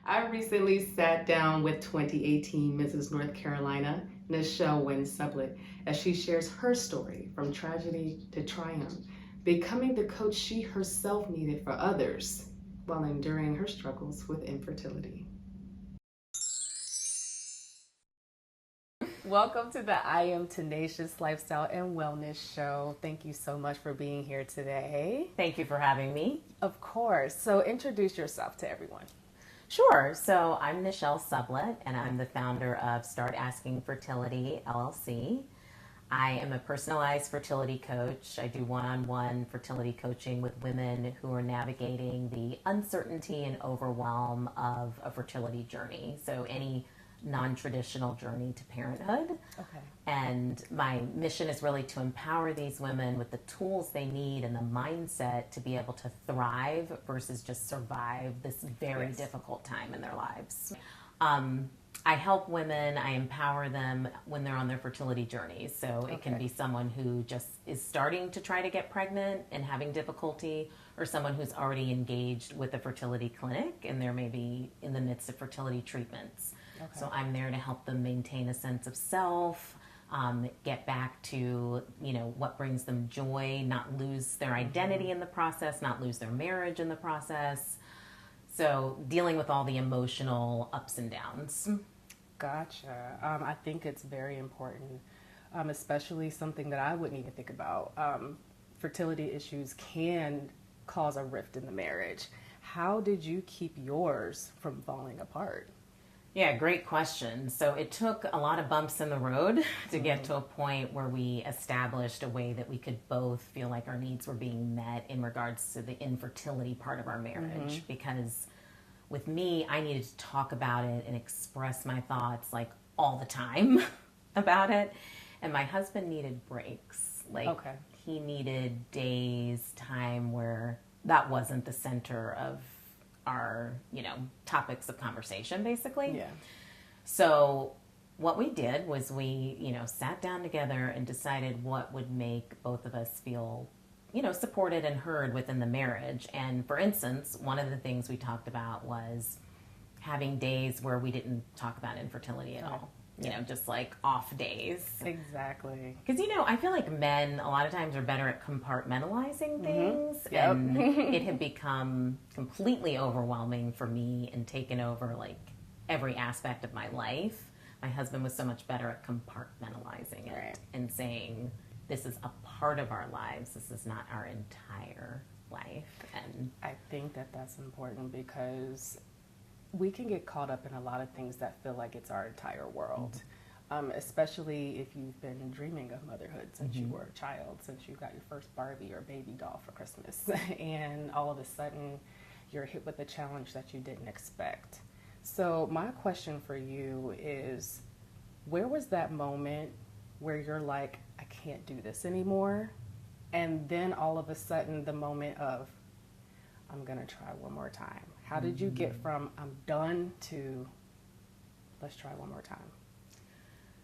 I recently sat down with 2018 Mrs. North Carolina, Nichelle Sublett, as she shares her story from tragedy to triumph, becoming the coach she herself needed for others while enduring her struggles with infertility. Welcome to the I Am Tenacious Lifestyle and Wellness Show. Thank you so much for being here today. Thank you for having me. Of course. So introduce yourself to everyone. Sure. So I'm Nichelle Sublett, and I'm the founder of Start Asking Fertility, LLC. I am a personalized fertility coach. I do one-on-one fertility coaching with women who are navigating the uncertainty and overwhelm of a fertility journey. So any non-traditional journey to parenthood. Okay. And my mission is really to empower these women with the tools they need and the mindset to be able to thrive versus just survive this very difficult time in their lives. I help women, I empower them when they're on their fertility journeys. So it can be someone who just is starting to try to get pregnant and having difficulty, or someone who's already engaged with a fertility clinic and they're maybe in the midst of fertility treatments. Okay. So I'm there to help them maintain a sense of self, get back to, what brings them joy, not lose their identity in the process, not lose their marriage in the process. So dealing with all the emotional ups and downs. Gotcha. I think it's very important, especially something that I wouldn't even think about. Fertility issues can cause a rift in the marriage. How did you keep yours from falling apart? Yeah, great question. So it took a lot of bumps in the road to get to a point where we established a way that we could both feel like our needs were being met in regards to the infertility part of our marriage. Because with me, I needed to talk about it and express my thoughts like all the time about it. And my husband needed breaks. He needed days, time where that wasn't the center of our, topics of conversation, basically. Yeah. So what we did was we, sat down together and decided what would make both of us feel, supported and heard within the marriage. And for instance, one of the things we talked about was having days where we didn't talk about infertility at all. Just like off days. Exactly. Because, I feel like men a lot of times are better at compartmentalizing things. And it had become completely overwhelming for me and taken over like every aspect of my life. My husband was so much better at compartmentalizing it and saying, this is a part of our lives. This is not our entire life. And I think that that's important because we can get caught up in a lot of things that feel like it's our entire world, especially if you've been dreaming of motherhood since you were a child, since you got your first Barbie or baby doll for Christmas, and all of a sudden you're hit with a challenge that you didn't expect. So my question for you is, where was that moment where you're like, I can't do this anymore? And then all of a sudden the moment of, I'm going to try one more time. How did you get from I'm done to let's try one more time?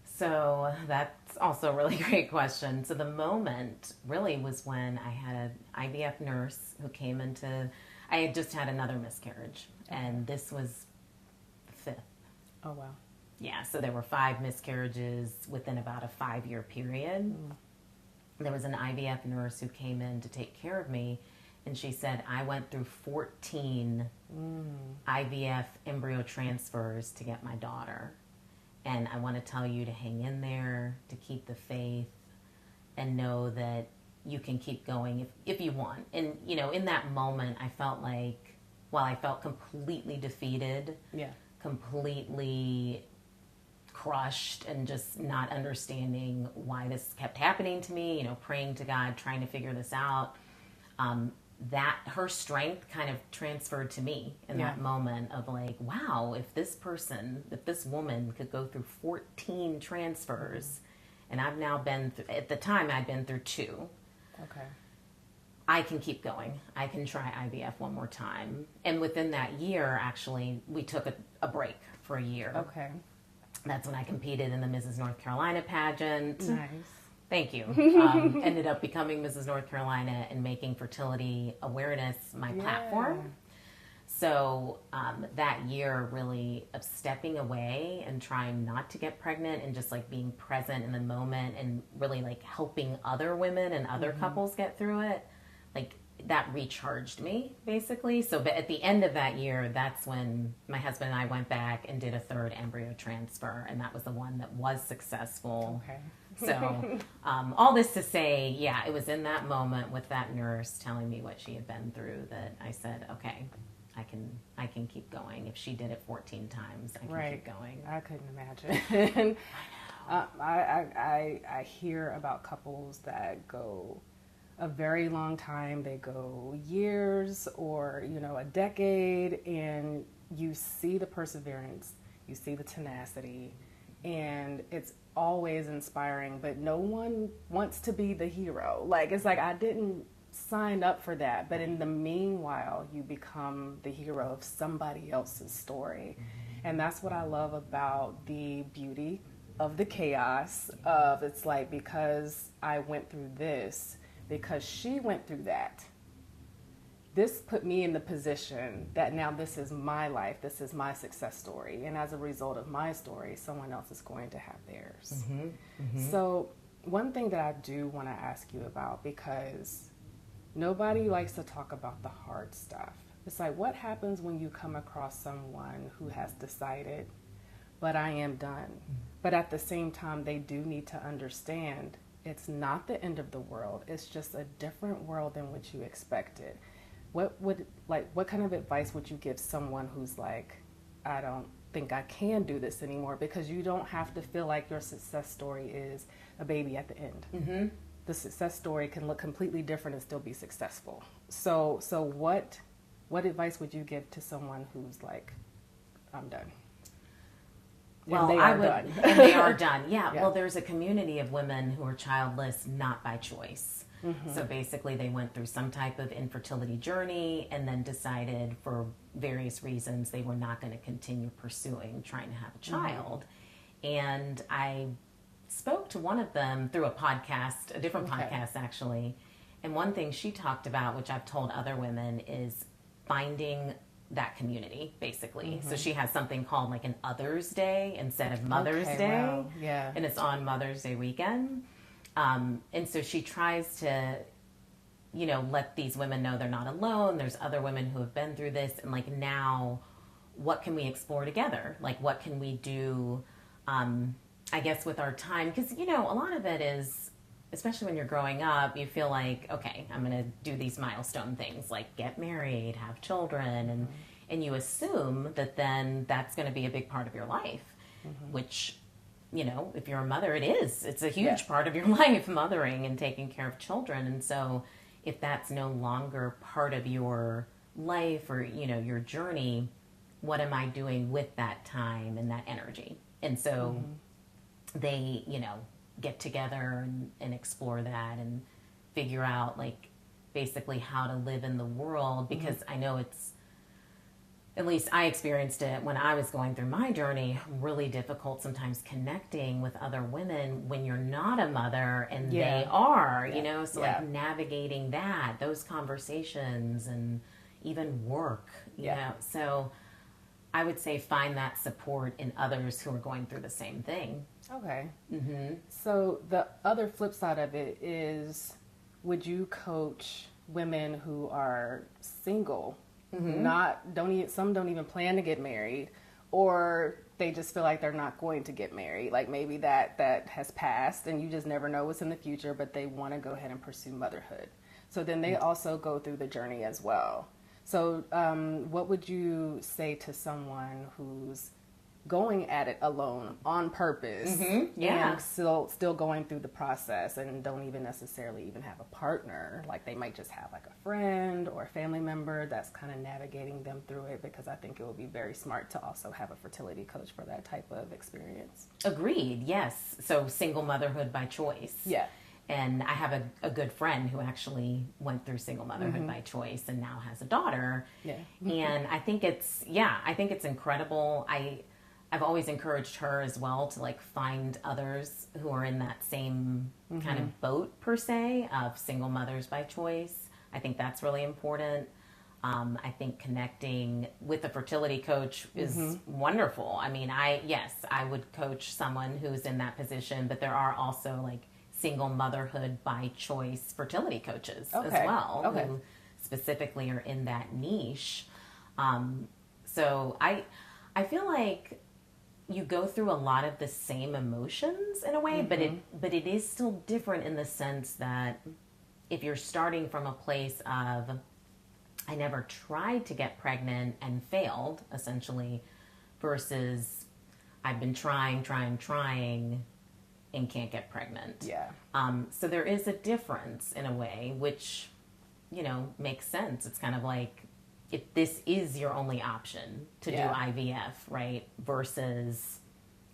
So that's also a really great question. So the moment really was when I had an IVF nurse who came I had just had another miscarriage, and this was the fifth. Oh, wow. Yeah, so there were 5 miscarriages within about a 5-year period. There was an IVF nurse who came in to take care of me. And she said, I went through 14 IVF embryo transfers to get my daughter. And I want to tell you to hang in there, to keep the faith, and know that you can keep going if you want. And, in that moment, I felt like, while I felt completely defeated, completely crushed, and just not understanding why this kept happening to me, praying to God, trying to figure this out, that her strength kind of transferred to me in that moment of like, wow, if this woman could go through 14 transfers, and I've now been through, at the time I'd been through 2. Okay. I can keep going. I can try IVF one more time. And within that year, actually, we took a break for a year. Okay. That's when I competed in the Mrs. North Carolina pageant. Nice. Thank you. Ended up becoming Mrs. North Carolina and making fertility awareness my platform. So that year really of stepping away and trying not to get pregnant and just like being present in the moment and really like helping other women and other couples get through it, like that recharged me basically. So but at the end of that year, that's when my husband and I went back and did a third embryo transfer, and that was the one that was successful. Okay. So all this to say, yeah, it was in that moment with that nurse telling me what she had been through that I said, okay, I can keep going. If she did it 14 times, I can keep going. I couldn't imagine. I hear about couples that go a very long time. They go years or, a decade, and you see the perseverance, you see the tenacity, and it's always inspiring, but no one wants to be the hero. Like, it's like I didn't sign up for that, but in the meanwhile you become the hero of somebody else's story. And that's what I love about the beauty of the chaos of, it's like, because I went through this, because she went through that, this put me in the position that now this is my life, this is my success story, and as a result of my story, someone else is going to have theirs. So one thing that I do want to ask you about, because nobody likes to talk about the hard stuff. It's like, what happens when you come across someone who has decided, but I am done. But at the same time, they do need to understand it's not the end of the world. It's just a different world than what you expected. What kind of advice would you give someone who's like, I don't think I can do this anymore? Because you don't have to feel like your success story is a baby at the end. The success story can look completely different and still be successful. So what advice would you give to someone who's like, I'm done? Well, done. And they are done. Yeah. Well, there's a community of women who are childless not by choice. So basically they went through some type of infertility journey and then decided for various reasons they were not going to continue pursuing trying to have a child. And I spoke to one of them through a podcast, a different podcast actually. And one thing she talked about, which I've told other women, is finding that community, basically. So she has something called like an Others Day instead of Mother's Day. Wow. Yeah. And it's on Mother's Day weekend. And so she tries to, let these women know they're not alone. There's other women who have been through this. And like, now, what can we explore together? Like, what can we do, I guess, with our time? Because, a lot of it is, especially when you're growing up, you feel like, okay, I'm going to do these milestone things like get married, have children. And you assume that then that's going to be a big part of your life, which, if you're a mother, it's a huge part of your life, mothering and taking care of children. And so if that's no longer part of your life or, your journey, what am I doing with that time and that energy? And so they, get together and explore that and figure out like basically how to live in the world, because I know it's, at least I experienced it when I was going through my journey, really difficult sometimes connecting with other women when you're not a mother and they are, so like navigating those conversations and even work, you know. So I would say find that support in others who are going through the same thing. Okay. So the other flip side of it is, would you coach women who are single? Some don't even plan to get married, or they just feel like they're not going to get married. Like maybe that has passed and you just never know what's in the future, but they want to go ahead and pursue motherhood. So then they also go through the journey as well. So what would you say to someone who's going at it alone on purpose and still going through the process and don't even necessarily even have a partner? Like they might just have like a friend or a family member that's kind of navigating them through it, because I think it would be very smart to also have a fertility coach for that type of experience. Agreed. Yes. So single motherhood by choice. Yeah. And I have a good friend who actually went through single motherhood by choice and now has a daughter. Yeah. And I think it's incredible. I've always encouraged her as well to like find others who are in that same kind of boat per se of single mothers by choice. I think that's really important. I think connecting with a fertility coach is wonderful. I mean, I would coach someone who's in that position, but there are also like single motherhood by choice fertility coaches as well, who specifically are in that niche. So I feel like you go through a lot of the same emotions in a way, but it is still different in the sense that if you're starting from a place of, I never tried to get pregnant and failed, essentially, versus I've been trying and can't get pregnant. Yeah. So there is a difference in a way, which, makes sense. It's kind of like, if this is your only option to do IVF, right? Versus,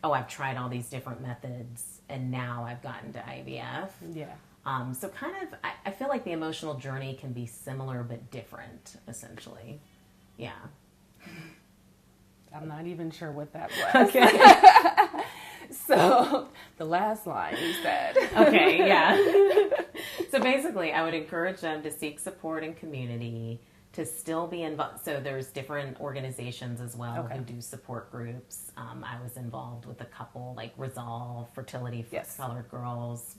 I've tried all these different methods and now I've gotten to IVF. Yeah. So kind of, I feel like the emotional journey can be similar but different, essentially. Yeah. I'm not even sure what that was. Okay. So the last line you said. Okay, yeah. So basically, I would encourage them to seek support and community, to still be involved. So there's different organizations as well who do support groups. I was involved with a couple, like Resolve, Fertility for Colored Girls.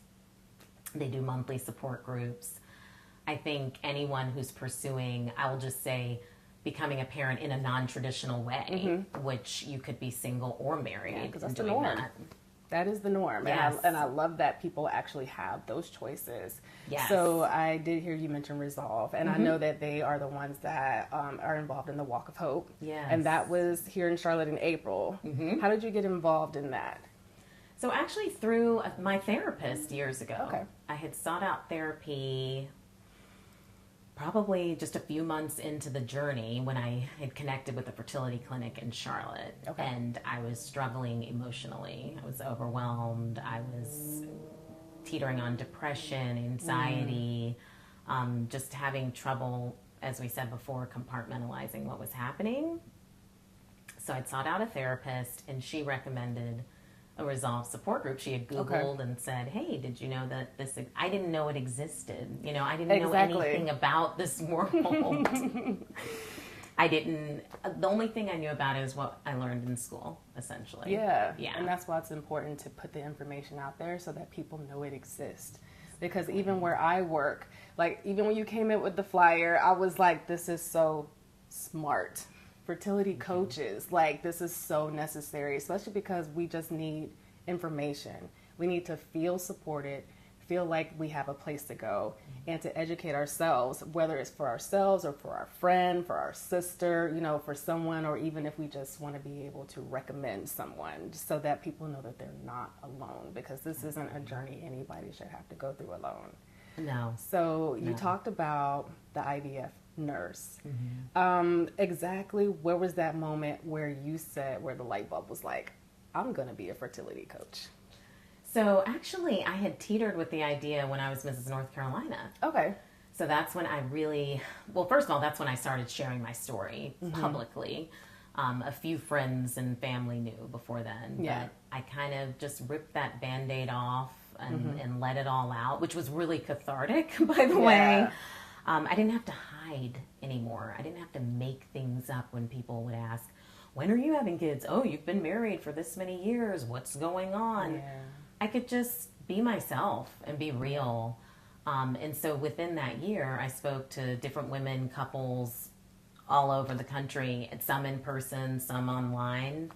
They do monthly support groups. I think anyone who's pursuing, I will just say, becoming a parent in a non-traditional way, which you could be single or married. Because that's the norm. That is the norm. Yes. And I love that people actually have those choices. Yes. So I did hear you mention Resolve, and I know that they are the ones that are involved in the Walk of Hope. Yes. And that was here in Charlotte in April. How did you get involved in that? So actually through my therapist years ago. Okay. I had sought out therapy probably just a few months into the journey when I had connected with a fertility clinic in Charlotte. Okay. And I was struggling emotionally. I was overwhelmed. I was teetering on depression, anxiety, just having trouble, as we said before, compartmentalizing what was happening. So I'd sought out a therapist, and she recommended a Resolve support group. She had Googled and said, hey, did you know that this, I didn't know it existed. I didn't know anything about this world. The only thing I knew about it is what I learned in school, essentially. Yeah. And that's why it's important to put the information out there so that people know it exists. Because even where I work, like even when you came in with the flyer, I was like, this is so smart. Fertility coaches, like this is so necessary, especially because we just need information. We need to feel supported, feel like we have a place to go, and to educate ourselves, whether it's for ourselves or for our friend, for our sister, for someone, or even if we just want to be able to recommend someone so that people know that they're not alone, because this isn't a journey anybody should have to go through alone. No. So you talked about the IVF nurse. Exactly where was that moment where you said, where the light bulb was like, I'm going to be a fertility coach? So actually, I had teetered with the idea when I was Mrs. North Carolina. Okay. So that's when I really, first of all, that's when I started sharing my story publicly. A few friends and family knew before then. Yeah. But I kind of just ripped that Band-Aid off and let it all out, which was really cathartic, by the way. I didn't have to hide anymore. I didn't have to make things up when people would ask, when are you having kids? Oh, you've been married for this many years. What's going on? Yeah. I could just be myself and be real. And so within that year, I spoke to different women, couples all over the country, some in person, some online.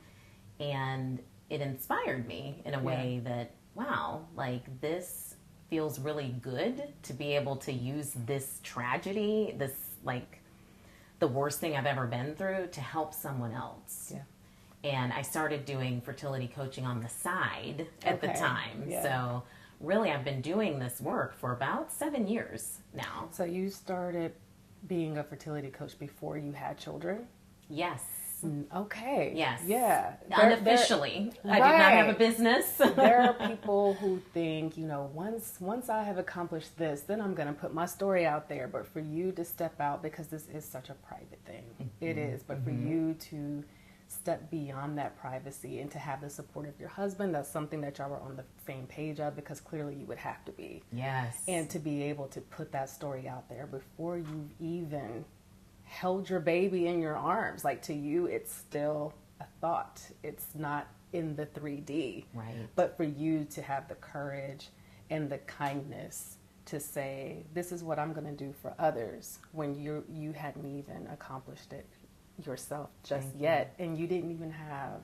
And it inspired me in a way that, wow, like this feels really good to be able to use this tragedy, this like the worst thing I've ever been through, to help someone else. Yeah. And I started doing fertility coaching on the side at the time. Yeah. So really I've been doing this work for about 7 years now. So you started being a fertility coach before you had children? Yes. Okay. Yes. Yeah. Unofficially. I did not have a business. There are people who think, once I have accomplished this, then I'm going to put my story out there. But for you to step out, because this is such a private thing, it is. But for you to step beyond that privacy and to have the support of your husband, that's something that y'all were on the same page of, because clearly you would have to be. Yes. And to be able to put that story out there before you even held your baby in your arms. Like, to you, it's still a thought. It's not in the 3D. Right. But for you to have the courage and the kindness to say, this is what I'm going to do for others, when you hadn't even accomplished it yourself just yet, and you didn't even have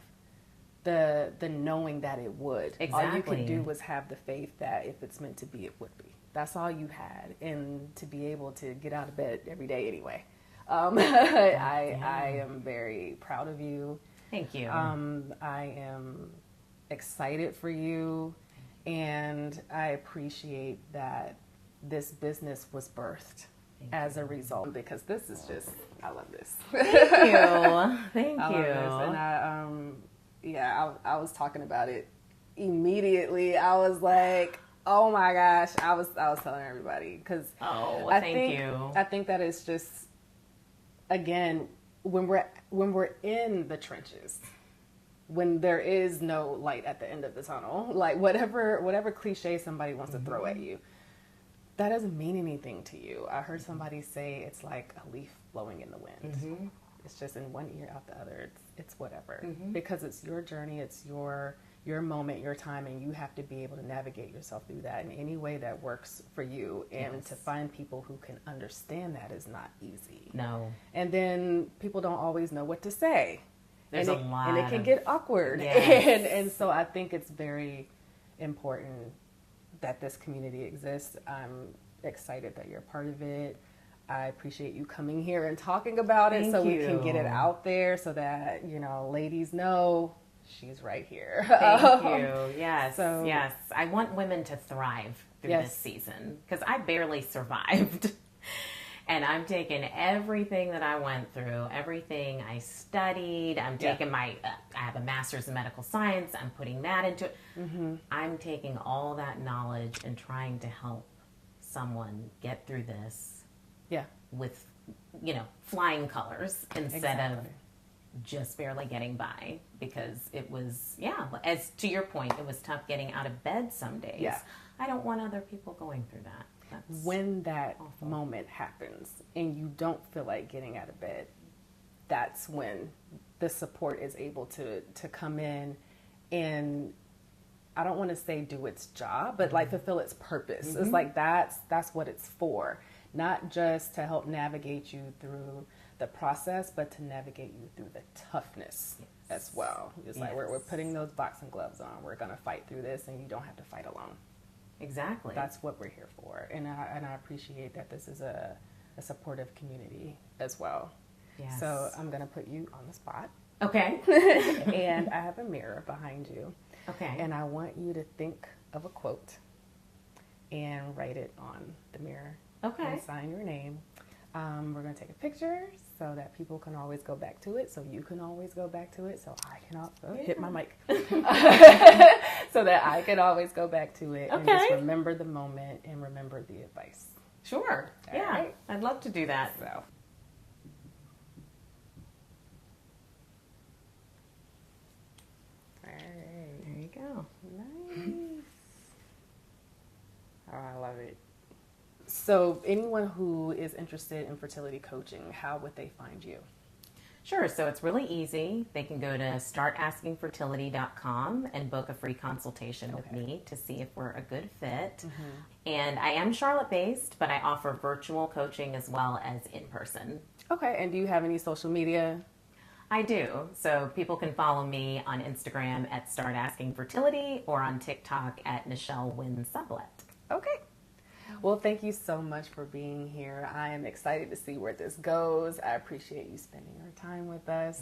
the knowing that it would. Exactly. All you could do was have the faith that if it's meant to be, it would be. That's all you had, and to be able to get out of bed every day anyway. I am very proud of you. Thank you. I am excited for you, and I appreciate that this business was birthed as a result, because this is just, I love this. Thank you. Thank I you. love this. And I was talking about it immediately. I was like, oh my gosh, I was telling everybody, because thank you. I think that it's just, again, when we're in the trenches, when there is no light at the end of the tunnel, like whatever cliche somebody wants to throw at you, that doesn't mean anything to you. I heard somebody say it's like a leaf blowing in the wind. It's just in one ear, out the other. It's whatever, because it's your journey, it's your moment, your time, and you have to be able to navigate yourself through that in any way that works for you. And to find people who can understand that is not easy. No. And then people don't always know what to say. There's a lot. And it can get awkward. Yes. And so I think it's very important that this community exists. I'm excited that you're a part of it. I appreciate you coming here and talking about it, so we can get it out there, so that, ladies know she's right here. Thank you. Yes. So, yes. I want women to thrive through this season, because I barely survived. And I'm taking everything that I went through, everything I studied. I'm taking I have a master's in medical science. I'm putting that into it. I'm taking all that knowledge and trying to help someone get through this with, flying colors instead of just barely getting by, because it was, as to your point, it was tough getting out of bed some days. Yeah. I don't want other people going through that. When that moment happens and you don't feel like getting out of bed, that's when the support is able to come in and, I don't want to say do its job, but like fulfill its purpose. It's like that's what it's for. Not just to help navigate you through the process, but to navigate you through the toughness as well. It's like we're putting those boxing gloves on. We're going to fight through this, and you don't have to fight alone. Exactly. That's what we're here for. And I appreciate that this is a supportive community as well. Yes. So I'm going to put you on the spot. Okay. And I have a mirror behind you. Okay. And I want you to think of a quote and write it on the mirror. Okay. And sign your name. We're going to take a picture so that people can always go back to it, so you can always go back to it, so I can also hit my mic. So that I can always go back to it and just remember the moment and remember the advice. Sure. All right. I'd love to do that. So. All right. There you go. Nice. Oh, I love it. So anyone who is interested in fertility coaching, how would they find you? Sure. So it's really easy. They can go to startaskingfertility.com and book a free consultation with me to see if we're a good fit. And I am Charlotte-based, but I offer virtual coaching as well as in-person. Okay. And do you have any social media? I do. So people can follow me on Instagram at startaskingfertility or on TikTok at Nichelle Sublett. Okay. Well, thank you so much for being here. I am excited to see where this goes. I appreciate you spending your time with us,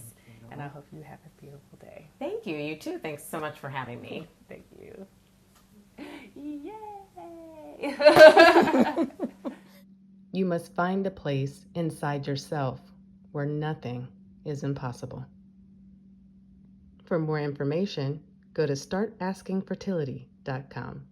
and I hope you have a beautiful day. Thank you. You too. Thanks so much for having me. Thank you. Yay! You must find a place inside yourself where nothing is impossible. For more information, go to startaskingfertility.com.